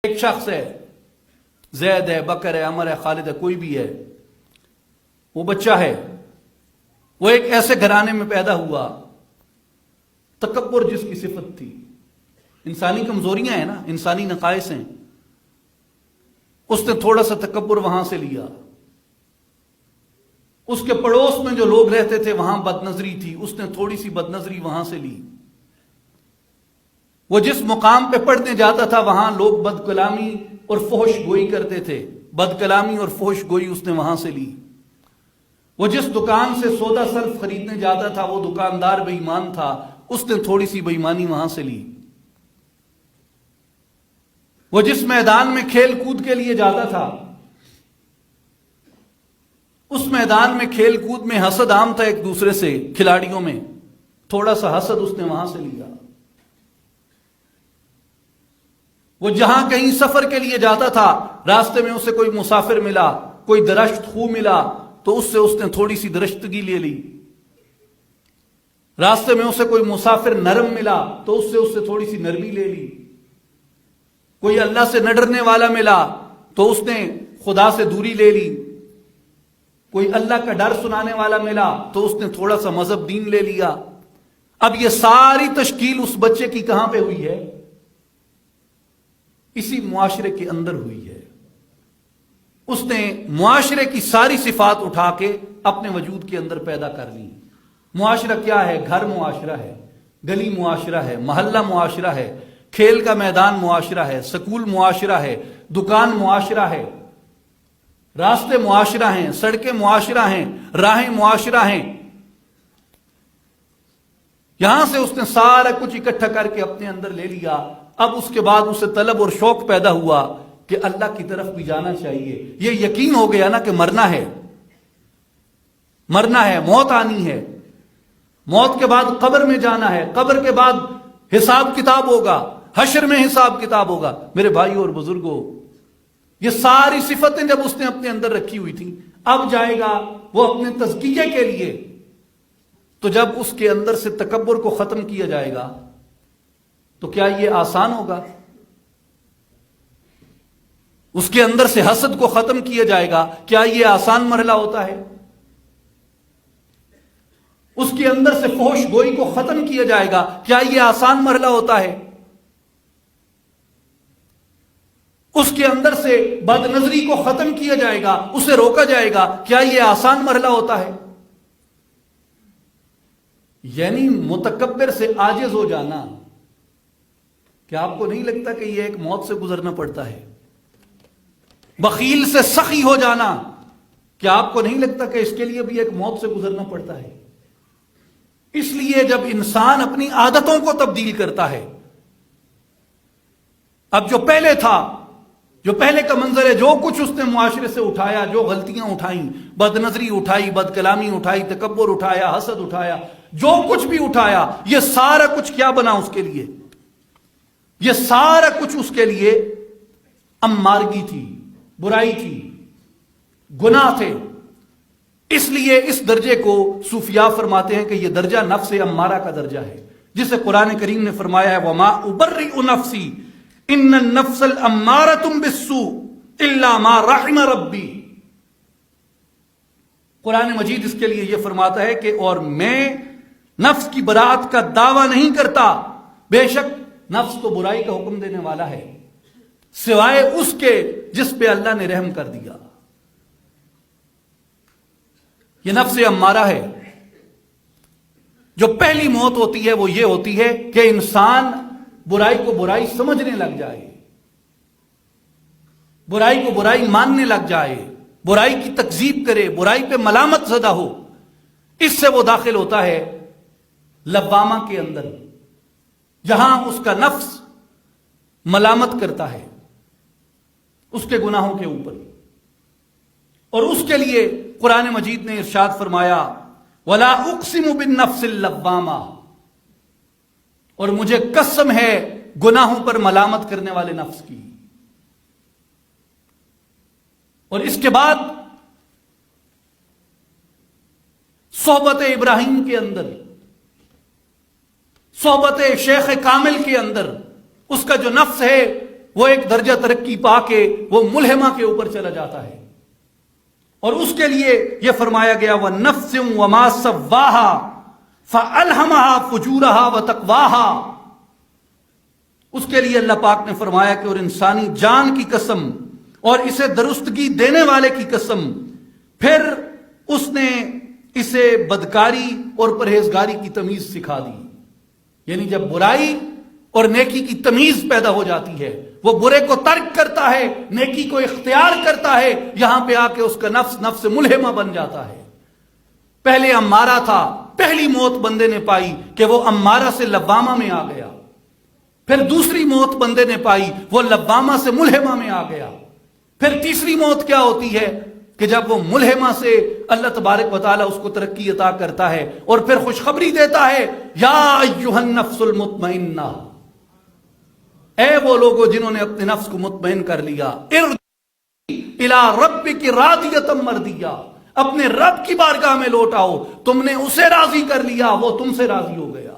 ایک شخص ہے، زید ہے، بکر ہے، عمر ہے، خالد ہے، کوئی بھی ہے، وہ بچہ ہے، وہ ایک ایسے گھرانے میں پیدا ہوا، تکبر جس کی صفت تھی، انسانی کمزوریاں ہیں نا، انسانی نقائص ہیں، اس نے تھوڑا سا تکبر وہاں سے لیا۔ اس کے پڑوس میں جو لوگ رہتے تھے وہاں بد نظری تھی، اس نے تھوڑی سی بد نظری وہاں سے لی۔ وہ جس مقام پہ پڑھنے جاتا تھا وہاں لوگ بد کلامی اور فحش گوئی کرتے تھے، بد کلامی اور فحش گوئی اس نے وہاں سے لی۔ وہ جس دکان سے سودا سلف خریدنے جاتا تھا وہ دکاندار بے ایمان تھا، اس نے تھوڑی سی بے ایمانی وہاں سے لی۔ وہ جس میدان میں کھیل کود کے لیے جاتا تھا، اس میدان میں کھیل کود میں حسد عام تھا ایک دوسرے سے، کھلاڑیوں میں، تھوڑا سا حسد اس نے وہاں سے لیا۔ وہ جہاں کہیں سفر کے لیے جاتا تھا، راستے میں اسے کوئی مسافر ملا، کوئی درشت خو ملا، تو اس سے نے تھوڑی سی درشتگی لے لی۔ راستے میں اسے کوئی مسافر نرم ملا تو اس سے تھوڑی سی نرمی لے لی۔ کوئی اللہ سے نہ ڈرنے والا ملا تو اس نے خدا سے دوری لے لی۔ کوئی اللہ کا ڈر سنانے والا ملا تو اس نے تھوڑا سا مذہب دین لے لیا۔ اب یہ ساری تشکیل اس بچے کی کہاں پہ ہوئی ہے؟ اسی معاشرے کے اندر ہوئی ہے۔ اس نے معاشرے کی ساری صفات اٹھا کے اپنے وجود کے اندر پیدا کر لی۔ معاشرہ کیا ہے؟ گھر معاشرہ ہے، گلی معاشرہ ہے، محلہ معاشرہ ہے، کھیل کا میدان معاشرہ ہے، سکول معاشرہ ہے، دکان معاشرہ ہے، راستے معاشرہ ہیں، سڑکیں معاشرہ ہیں، راہیں معاشرہ ہیں۔ یہاں سے اس نے سارا کچھ اکٹھا کر کے اپنے اندر لے لیا۔ اب اس کے بعد اسے طلب اور شوق پیدا ہوا کہ اللہ کی طرف بھی جانا چاہیے۔ یہ یقین ہو گیا نا کہ مرنا ہے، مرنا ہے، موت آنی ہے، موت کے بعد قبر میں جانا ہے، قبر کے بعد حساب کتاب ہوگا، حشر میں حساب کتاب ہوگا۔ میرے بھائیوں اور بزرگوں، یہ ساری صفتیں جب اس نے اپنے اندر رکھی ہوئی تھی، اب جائے گا وہ اپنے تزکیے کے لیے، تو جب اس کے اندر سے تکبر کو ختم کیا جائے گا تو کیا یہ آسان ہوگا؟ اس کے اندر سے حسد کو ختم کیا جائے گا، کیا یہ آسان مرحلہ ہوتا ہے؟ اس کے اندر سے فحش گوئی کو ختم کیا جائے گا، کیا یہ آسان مرحلہ ہوتا ہے؟ اس کے اندر سے بد نظری کو ختم کیا جائے گا، اسے روکا جائے گا، کیا یہ آسان مرحلہ ہوتا ہے؟ یعنی متکبر سے عاجز ہو جانا، کیا آپ کو نہیں لگتا کہ یہ ایک موت سے گزرنا پڑتا ہے؟ بخیل سے سخی ہو جانا، کیا آپ کو نہیں لگتا کہ اس کے لیے بھی ایک موت سے گزرنا پڑتا ہے؟ اس لیے جب انسان اپنی عادتوں کو تبدیل کرتا ہے، اب جو پہلے تھا، جو پہلے کا منظر ہے، جو کچھ اس نے معاشرے سے اٹھایا، جو غلطیاں اٹھائیں، بد نظری اٹھائی، بد کلامی اٹھائی، تکبر اٹھایا، حسد اٹھایا، جو کچھ بھی اٹھایا، یہ سارا کچھ کیا بنا اس کے لیے؟ یہ سارا کچھ اس کے لیے امارگی تھی، برائی تھی، گناہ تھے۔ اس لیے اس درجے کو صوفیاء فرماتے ہیں کہ یہ درجہ نفس امارہ کا درجہ ہے، جسے قرآن کریم نے فرمایا ہے وَمَا أُبَرِّئُ نَفْسِي إِنَّ النَّفْسَ الْأَمَّارَةُ بِالسُّوءِ إِلَّا مَا رَحِمَ رَبِّي۔ قرآن مجید اس کے لیے یہ فرماتا ہے کہ اور میں نفس کی برات کا دعویٰ نہیں کرتا، بے شک نفس تو برائی کا حکم دینے والا ہے، سوائے اس کے جس پہ اللہ نے رحم کر دیا۔ یہ نفس امارہ ہے۔ جو پہلی موت ہوتی ہے وہ یہ ہوتی ہے کہ انسان برائی کو برائی سمجھنے لگ جائے، برائی کو برائی ماننے لگ جائے، برائی کی تکذیب کرے، برائی پہ ملامت زدہ ہو۔ اس سے وہ داخل ہوتا ہے لوامہ کے اندر، جہاں اس کا نفس ملامت کرتا ہے اس کے گناہوں کے اوپر، اور اس کے لیے قرآن مجید نے ارشاد فرمایا وَلَا أُقْسِمُ بِالنَّفْسِ اللَّوَّامَةِ، اور مجھے قسم ہے گناہوں پر ملامت کرنے والے نفس کی۔ اور اس کے بعد صحبت ابراہیم کے اندر، صحبت شیخ کامل کے اندر اس کا جو نفس ہے وہ ایک درجہ ترقی پا کے وہ ملہمہ کے اوپر چلا جاتا ہے. اور اس کے لیے یہ فرمایا گیا وَنَفْسٍ وَمَا سَوَّاهَا فَأَلْهَمَهَا فُجُورَهَا وَتَقْوَاهَا. اس کے لیے اللہ پاک نے فرمایا کہ اور انسانی جان کی قسم اور اسے درستگی دینے والے کی قسم، پھر اس نے اسے بدکاری اور پرہیزگاری کی تمیز سکھا دی. یعنی جب برائی اور نیکی کی تمیز پیدا ہو جاتی ہے، وہ برے کو ترک کرتا ہے، نیکی کو اختیار کرتا ہے، یہاں پہ آ کے اس کا نفس ملہمہ بن جاتا ہے. پہلے امارہ تھا، پہلی موت بندے نے پائی کہ وہ امارہ سے لوامہ میں آ گیا. پھر دوسری موت بندے نے پائی، وہ لوامہ سے ملہمہ میں آ گیا. پھر تیسری موت کیا ہوتی ہے کہ جب وہ ملہمہ سے اللہ تبارک و تعالیٰ اس کو ترقی عطا کرتا ہے اور پھر خوشخبری دیتا ہے یا ایھا النفس المطمئنہ، اے وہ لوگوں جنہوں نے اپنے نفس کو مطمئن کر لیا، ارجعی الی ربک راضیۃ مرضیہ، اپنے رب کی بارگاہ میں لوٹ آؤ، تم نے اسے راضی کر لیا، وہ تم سے راضی ہو گیا.